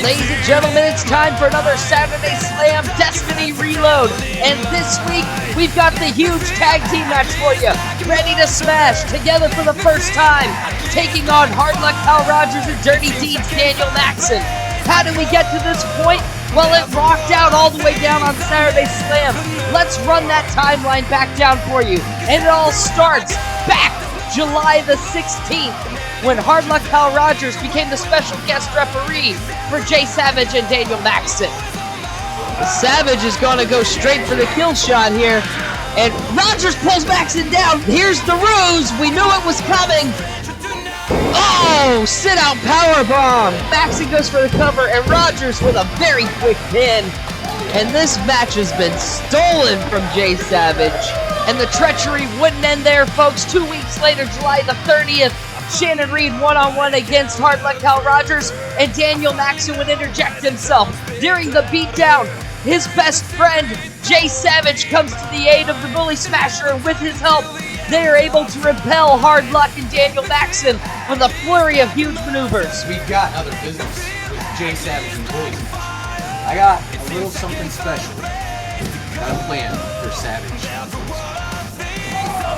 Ladies and gentlemen, it's time for another Saturday Slam Destiny Reload. And this week, we've got the huge tag team match for you. Ready to smash, together for the first time. Taking on Hard Luck Hal Rogers and Dirty Deeds Daniel Maxen. How did we get to this point? Well, it rocked out all the way down on Saturday Slam. Let's run that timeline back down for you. And it all starts back July the 16th. When Hard Luck Hal Rogers became the special guest referee for Jay Savage and Daniel Maxen. Savage is going to go straight for the kill shot here, and Rogers pulls Maxen down. Here's the ruse. We knew it was coming. Oh, sit-out powerbomb. Maxen goes for the cover, and Rogers with a very quick pin. And this match has been stolen from Jay Savage. And the treachery wouldn't end there, folks. 2 weeks later, July the 30th, Shannon Reed one-on-one against Hard Luck Hal Rogers, and Daniel Maxen would interject himself. During the beatdown, his best friend, Jay Savage, comes to the aid of the Bully Smasher, and with his help, they are able to repel Hard Luck and Daniel Maxen from the flurry of huge maneuvers. We've got other business with Jay Savage and Bully Smasher. I got a little something special. Got a plan for Savage.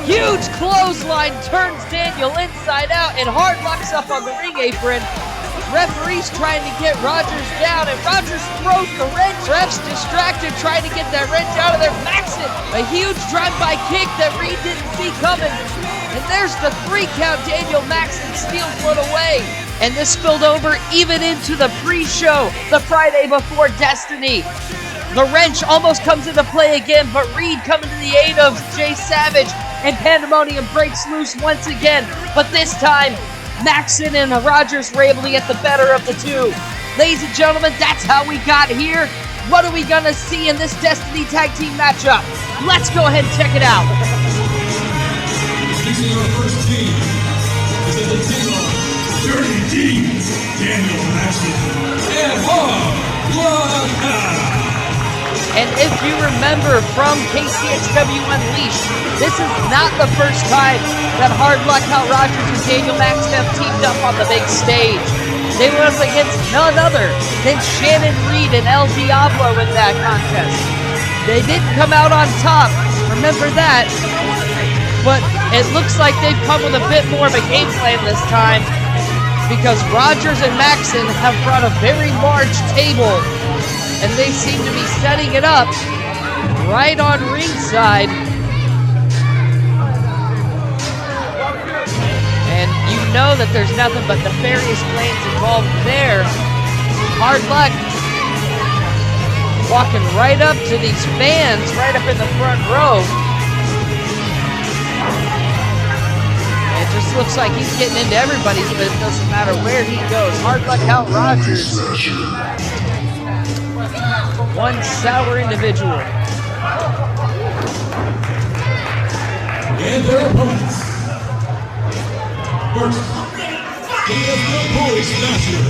Huge clothesline turns Daniel inside out, and Hard Luck's up on the ring apron. Referee's trying to get Rogers down, and Rogers throws the wrench. Ref's distracted, trying to get that wrench out of there. Maxen, a huge drive-by kick that Reed didn't see coming. And there's the 3 count. Daniel Maxen steals one away. And this spilled over even into the pre-show, the Friday before Destiny. The wrench almost comes into play again, but Reed coming to the aid of Jay Savage, and pandemonium breaks loose once again. But this time, Maxen and Rogers were able to get the better of the two. Ladies and gentlemen, that's how we got here. What are we gonna see in this Destiny Tag Team matchup? Let's go ahead and check it out. This is our first team. This is the team of Dirty Deeds, Daniel Maxen, and Hard Luck Hal. And if you remember from KCXW Unleashed, this is not the first time that Hard Luck Hal Rogers and Daniel Maxen have teamed up on the big stage. They were up against none other than Shannon Reed and El Diablo in that contest. They didn't come out on top, remember that, but it looks like they've come with a bit more of a game plan this time, because Rogers and Maxen have brought a very large table, and they seem to be setting it up right on ringside. And you know that there's nothing but nefarious plans involved there. Hard Luck walking right up to these fans, right up in the front row. And it just looks like he's getting into everybody's, but it doesn't matter where he goes. Hard Luck Hal Rogers, one sour individual. And their opponents. First, he is the Bully Smasher,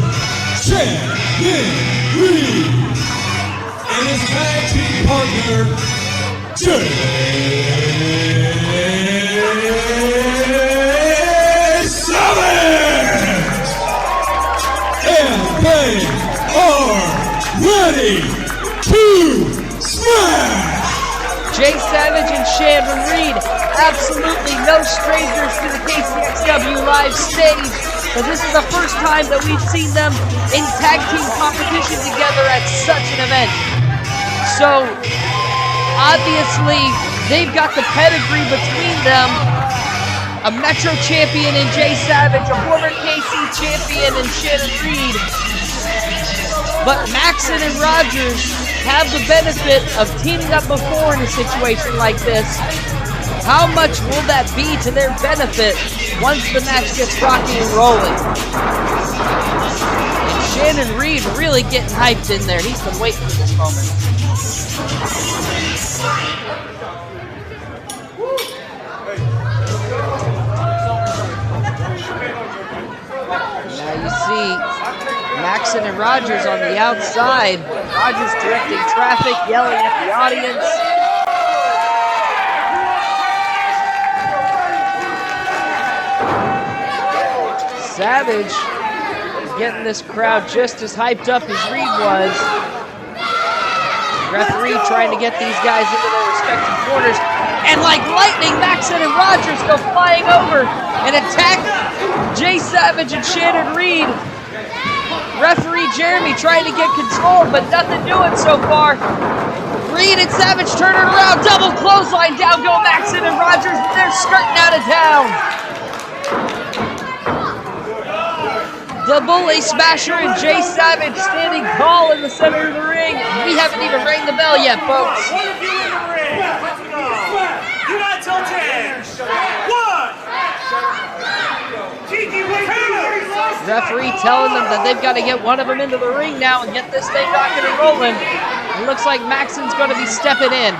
Shannon Reed, and his tag team partner, Jay Savage. And they are ready to smash! Jay Savage and Shannon Reed, absolutely no strangers to the KCXW live stage, but this is the first time that we've seen them in tag team competition together at such an event. So, obviously, they've got the pedigree between them. A Metro champion in Jay Savage, a former KC champion in Shannon Reed. But Maxen and Rogers have the benefit of teaming up before in a situation like this. How much will that be to their benefit once the match gets rocking and rolling? And Shannon Reed really getting hyped in there. He's been waiting for this moment. Now you see Maxen and Rogers on the outside. Rogers directing traffic, yelling at the audience. Savage getting this crowd just as hyped up as Reed was. Referee trying to get these guys into their respective corners. And like lightning, Maxen and Rogers go flying over and attack Jay Savage and Shannon Reed. Referee Jeremy trying to get control, but nothing doing so far. Reed and Savage turn it around, double clothesline, down go Maxen and Rogers, and they're skirting out of town. The Bully Smasher and Jay Savage standing tall in the center of the ring. We haven't even rang the bell yet, folks. One of you in the ring. Let's go. You got till 10. 1. Kiki, wait. Referee telling them that they've got to get one of them into the ring now and get this thing rocking and rolling. It looks like Maxen's going to be stepping in.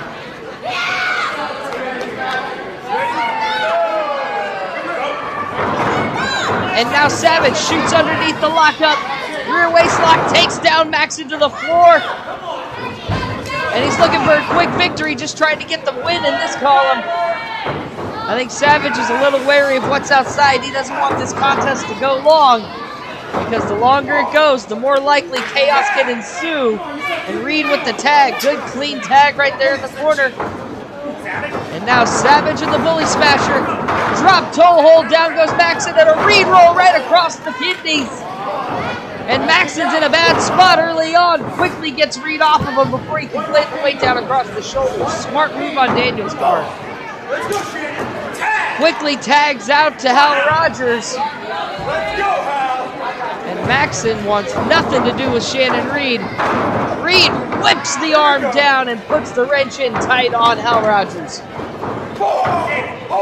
And now Savage shoots underneath the lockup. Rear waist lock takes down Maxen to the floor. And he's looking for a quick victory, just trying to get the win in this column. I think Savage is a little wary of what's outside. He doesn't want this contest to go long, because the longer it goes, the more likely chaos can ensue. And Reed with the tag. Good clean tag right there in the corner. And now Savage and the Bully Smasher. Drop toe hold, down goes Maxen, and a Reed roll right across the kidneys. And Maxen's in a bad spot early on. Quickly gets Reed off of him before he can play the weight down across the shoulders. Smart move on Daniel's part. Let's go, Shannon. Tag. Quickly tags out to Hal Rogers. Let's go, Hal. And Maxen wants nothing to do with Shannon Reed. Reed whips the arm down and puts the wrench in tight on Hal Rogers.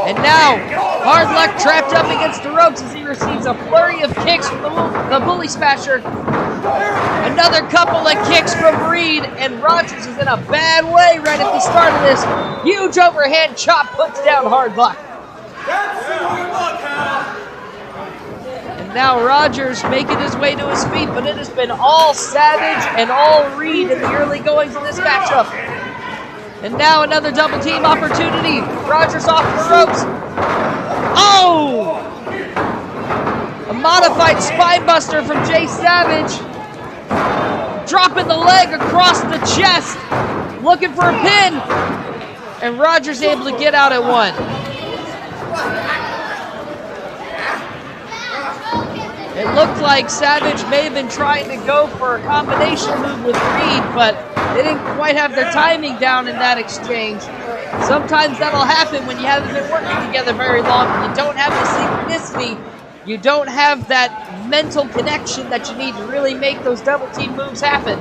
And now, Hard Luck trapped up against the ropes as he receives a flurry of kicks from the Bully Smasher. Another couple of kicks from Reed, and Rogers is in a bad way right at the start of this. Huge overhand chop puts down Hard Luck. And now Rogers making his way to his feet, but it has been all Savage and all Reed in the early goings of this matchup. And now another double team opportunity. Rogers off the ropes. Oh! A modified spine buster from Jay Savage. Dropping the leg across the chest. Looking for a pin. And Rogers able to get out at one. It looked like Savage may have been trying to go for a combination move with Reed, but they didn't quite have their timing down in that exchange. Sometimes that'll happen when you haven't been working together very long. You don't have the synchronicity. You don't have that mental connection that you need to really make those double team moves happen.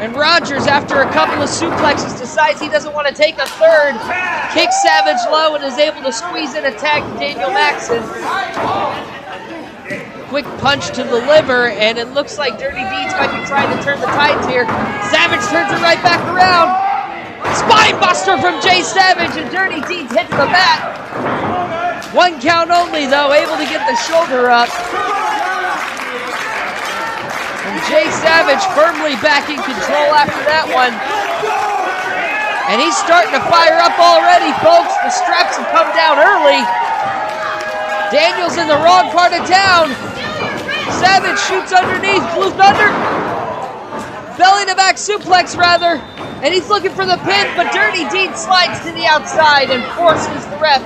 And Rogers, after a couple of suplexes, decides he doesn't want to take a third. Kicks Savage low and is able to squeeze in a tag to Daniel Maxen. Quick punch to the liver, and it looks like Dirty Deeds might be trying to turn the tides here. Savage turns it right back around. Spine buster from Jay Savage, and Dirty Deeds hit to the mat. One count only, though, able to get the shoulder up. And Jay Savage firmly back in control after that one. And he's starting to fire up already, folks. The straps have come down early. Daniel's in the wrong part of town. Savage shoots underneath, Blue Thunder. Belly to back suplex, rather. And he's looking for the pin, but Dirty Deed slides to the outside and forces the ref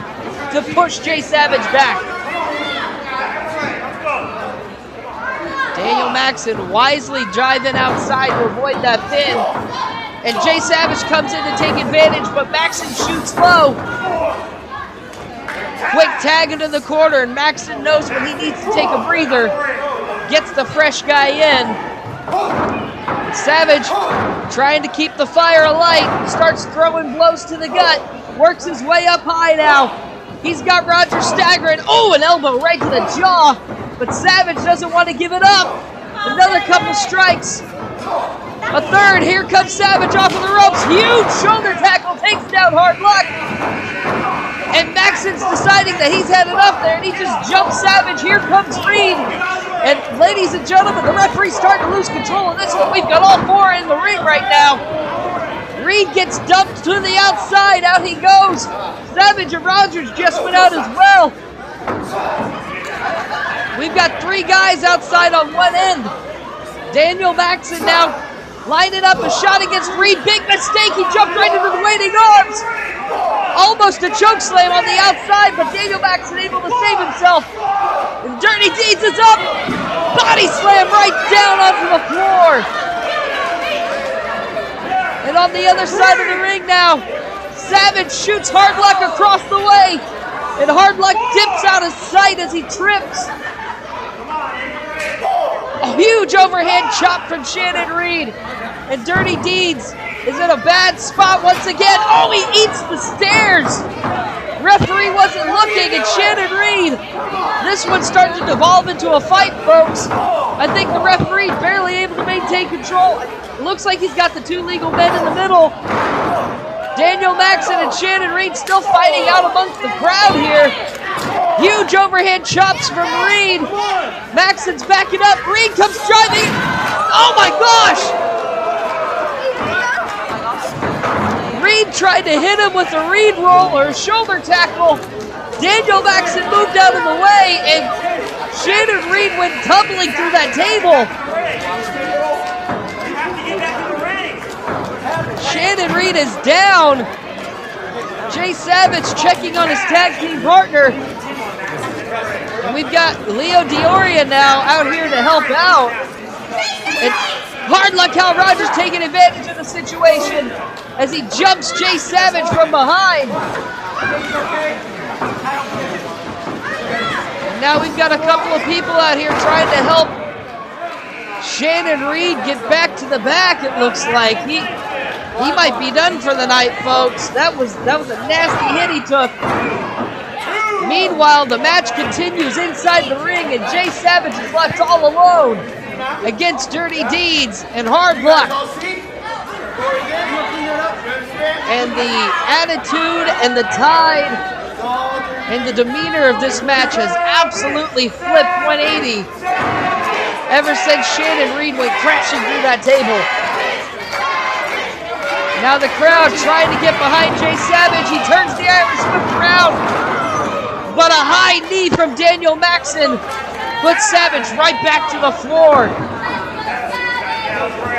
to push Jay Savage back. Daniel Maxen wisely driving outside to avoid that pin. And Jay Savage comes in to take advantage, but Maxen shoots low. Quick tag into the corner, and Maxen knows when he needs to take a breather. Gets the fresh guy in. Savage trying to keep the fire alight. Starts throwing blows to the gut. Works his way up high now. He's got Rogers staggering. Oh, an elbow right to the jaw. But Savage doesn't want to give it up. Another couple strikes. A third. Here comes Savage off of the ropes. Huge shoulder tackle. Takes down Hard Luck. And Maxen's deciding that he's had enough there, and he just jumps Savage. Here comes Reed. And ladies and gentlemen, the referee's starting to lose control of this one. We've got all four in the ring right now. Reed gets dumped to the outside. Out he goes. Savage and Rogers just went out as well. We've got 3 guys outside on one end. Daniel Maxen now lining up a shot against Reed. Big mistake. He jumped right into the waiting arms. Almost a choke slam on the outside, but Daniel Maxen able to save himself. And Dirty Deeds is up. Body slam right down onto the floor. And on the other side of the ring now, Savage shoots Hard Luck across the way. And Hard Luck dips out of sight as he trips. A huge overhand chop from Shannon Reed. And Dirty Deeds is in a bad spot once again. Oh, he eats the stairs. Referee wasn't looking, and Shannon Reed. This one's starting to devolve into a fight, folks. I think the referee barely able to maintain control. It looks like he's got the 2 legal men in the middle. Daniel Maxen and Shannon Reed still fighting out amongst the crowd here. Huge overhand chops from Reed. Maxen's backing up. Reed comes driving. Oh my gosh! Reed tried to hit him with a Reed roll or a shoulder tackle. Daniel Maxen moved out of the way, and Shannon Reed went tumbling through that table. Shannon Reed is down. Jay Savage checking on his tag team partner. And we've got Leo Dioria now out here to help out. And Hard Luck Hal Rogers taking advantage of the situation as he jumps Jay Savage from behind. And now we've got a couple of people out here trying to help Shannon Reed get back to the back, it looks like. He might be done for the night, folks. That was a nasty hit he took. Meanwhile, the match continues inside the ring, and Jay Savage is left all alone against Dirty Deeds and Hard Luck. And the attitude and the tide and the demeanor of this match has absolutely flipped 180 ever since Shannon Reed went crashing through that table. Now the crowd trying to get behind Jay Savage. He turns the Irish whip around, but a high knee from Daniel Maxen puts Savage right back to the floor.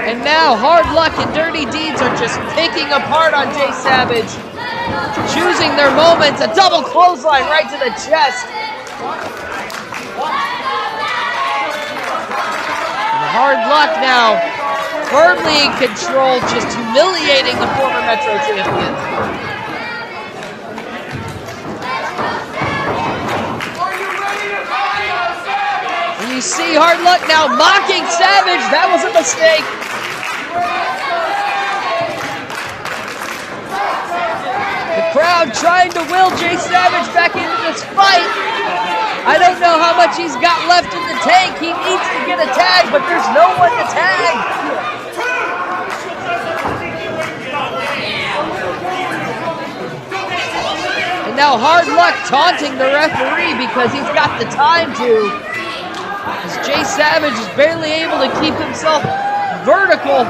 And now Hard Luck and Dirty Deeds are just picking apart on Jay Savage, choosing their moments. A double clothesline right to the chest. And Hard Luck now firmly in control, just humiliating the former Metro champion. And you see Hard Luck now mocking Savage. That was a mistake. The crowd trying to will Jay Savage back into this fight. I don't know how much he's got left in the tank. He needs to get a tag, but there's no one to tag. And now Hard Luck taunting the referee because he's got the time to. As Jay Savage is barely able to keep himself vertical,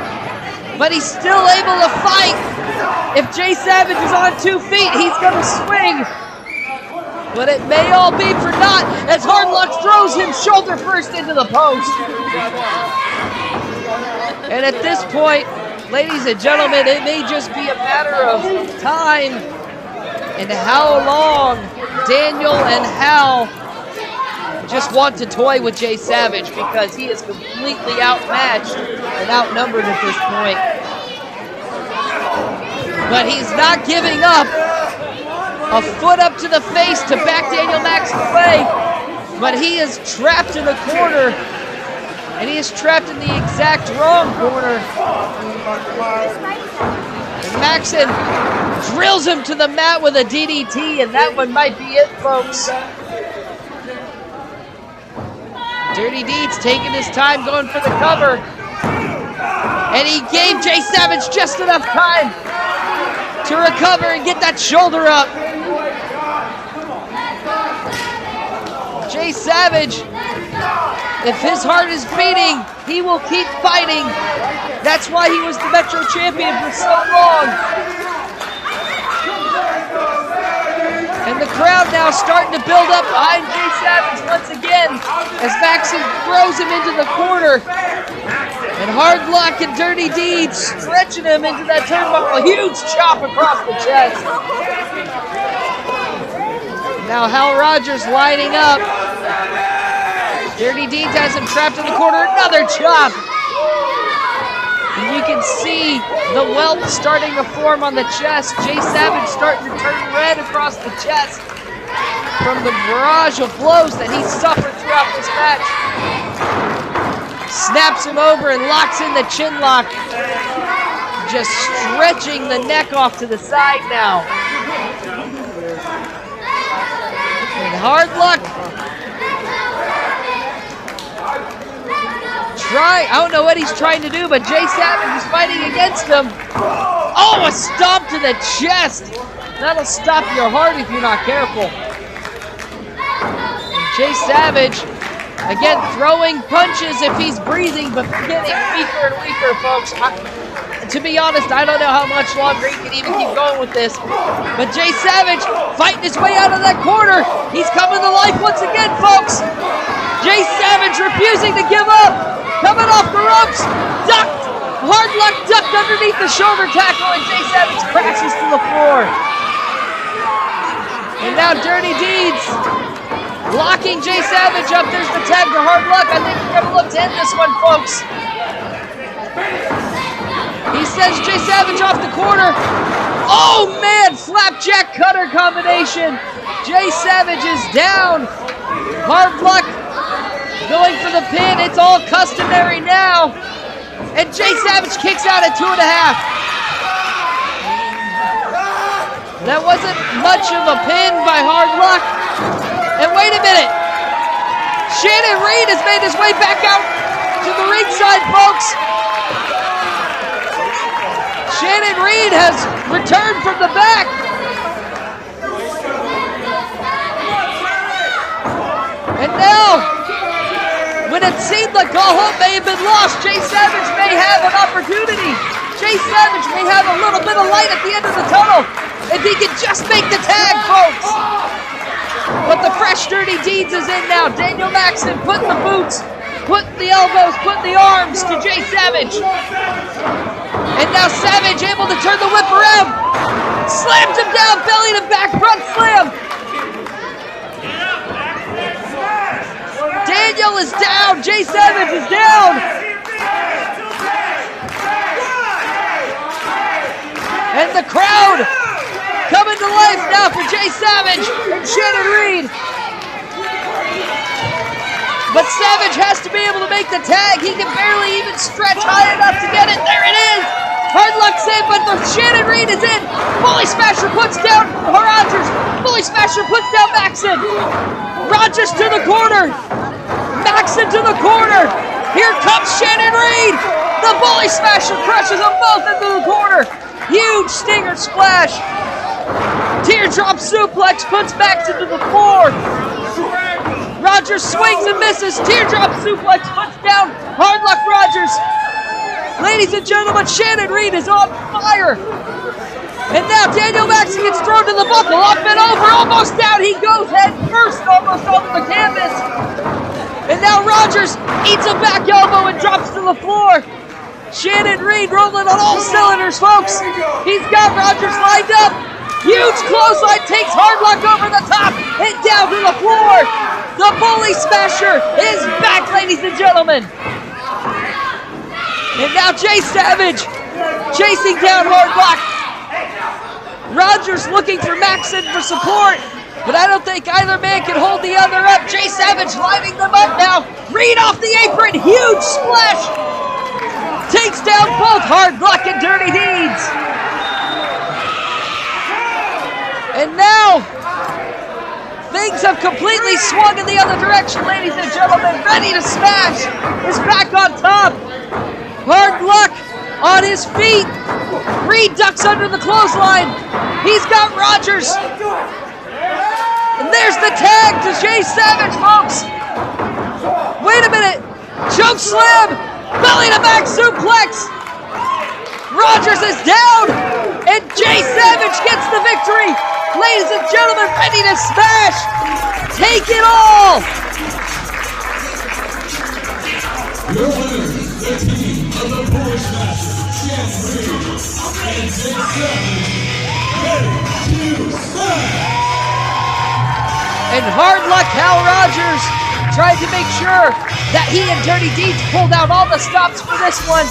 but he's still able to fight. If Jay Savage is on 2 feet, he's going to swing. But it may all be for naught as Hard Luck throws him shoulder first into the post. And at this point, ladies and gentlemen, it may just be a matter of time and how long Daniel and Hal just want to toy with Jay Savage, because he is completely outmatched and outnumbered at this point. But he's not giving up. A foot up to the face to back Daniel Maxen away, but he is trapped in the corner, and he is trapped in the exact wrong corner. And Maxen drills him to the mat with a DDT, and that one might be it, folks. Dirty Deeds taking his time going for the cover, and he gave Jay Savage just enough time to recover and get that shoulder up. Jay Savage, if his heart is beating, he will keep fighting. That's why he was the Metro champion for so long. And And the crowd now starting to build up behind Jay Savage once again as Maxen throws him into the corner. And Hard Luck and Dirty Deeds stretching him into that turnbuckle. A huge chop across the chest. Now Hal Rogers lining up. Dirty Deeds has him trapped in the corner. Another chop. And you can see the welt starting to form on the chest. Jay Savage starting to turn red across the chest from the barrage of blows that he suffered throughout this match. Snaps him over and locks in the chin lock. Just stretching the neck off to the side now. And Hard Luck I don't know what he's trying to do, but Jay Savage is fighting against him. Oh, a stomp to the chest. That'll stop your heart if you're not careful. And Jay Savage, again, throwing punches if he's breathing, but getting weaker and weaker, folks. To be honest, I don't know how much longer he can even keep going with this. But Jay Savage fighting his way out of that corner. He's coming to life once again, folks. Jay Savage refusing to give up. Coming off the ropes, ducked. Hard Luck ducked underneath the shoulder tackle, and Jay Savage crashes to the floor. And now Dirty Deeds locking Jay Savage up. There's the tag to Hard Luck. I think we're going to look to end this one, folks. He sends Jay Savage off the corner. Oh, man, flapjack cutter combination. Jay Savage is down. Hard Luck going for the pin. It's all customary now. And Jay Savage kicks out at 2.5. That wasn't much of a pin by Hard Luck. And wait a minute. Shannon Reed has made his way back out to the ringside, folks. Shannon Reed has returned from the back. And now, when it seemed like all hope may have been lost, Jay Savage may have an opportunity. Jay Savage may have a little bit of light at the end of the tunnel if he can just make the tag, folks. But the fresh Dirty Deeds is in now. Daniel Maxen putting the boots, putting the elbows, putting the arms to Jay Savage. And now Savage able to turn the whip around. Slams him down, belly to back, front slam. Daniel is down. Jay Savage is down. And the crowd coming to life now for Jay Savage and Shannon Reed. But Savage has to be able to make the tag. He can barely even stretch high enough to get it. There it is. Hard Luck save, but the Shannon Reed is in. Bully Smasher puts down Rogers. Bully Smasher puts down Maxen. Rogers to the corner. Maxen to the corner. Here comes Shannon Reed. The Bully Smasher crushes them both into the corner. Huge stinger splash. Teardrop suplex puts Maxen to the floor. Rogers swings and misses. Teardrop suplex puts down Hard Luck Rogers. Ladies and gentlemen, Shannon Reed is on fire. And now Daniel Maxen gets thrown to the buckle. Up and over, almost down. He goes head first, almost over the canvas. And now Rogers eats a back elbow and drops to the floor. Shannon Reed rolling on all cylinders, folks. He's got Rogers lined up. Huge clothesline takes Hard Luck over the top and down to the floor. The Bully Smasher is back, ladies and gentlemen. And now Jay Savage chasing down Hard Luck. Rogers looking for Maxen for support, but I don't think either man can hold the other up. Jay Savage lining them up now. Reed off the apron, huge splash. Takes down both Hard Luck and Dirty Deeds. And now, things have completely swung in the other direction, ladies and gentlemen. Ready to smash is back on top. Hard Luck on his feet. Reed ducks under the clothesline. He's got Rogers. And there's the tag to Jay Savage, folks. Wait a minute. Choke slam. Belly to back suplex. Rogers is down. And Jay Savage gets the victory. Ladies and gentlemen, ready to smash! Take it all! Your winners, the team of the Polish Masters, Shannon Reed and KCXW, ready to smash! And hard luck, Hal Rogers tried to make sure that he and Dirty Deeds pulled out all the stops for this one.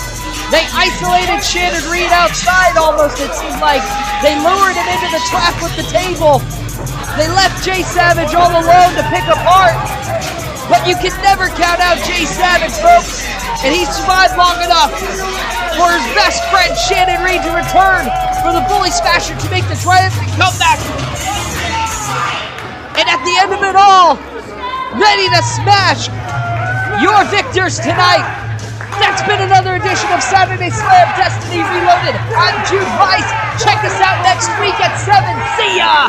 They isolated Shannon Reed outside almost, it seemed like. They lured him into the trap with the table. They left Jay Savage all alone to pick apart. But you can never count out Jay Savage, folks. And he survived long enough for his best friend Shannon Reed to return, for the Bully Smasher to make the triumphant comeback. And at the end of it all, ready to smash, your victors tonight. That's been another edition of Saturday Slam Destiny Reloaded. I'm Jude Weiss. Check us out next week at 7. See ya!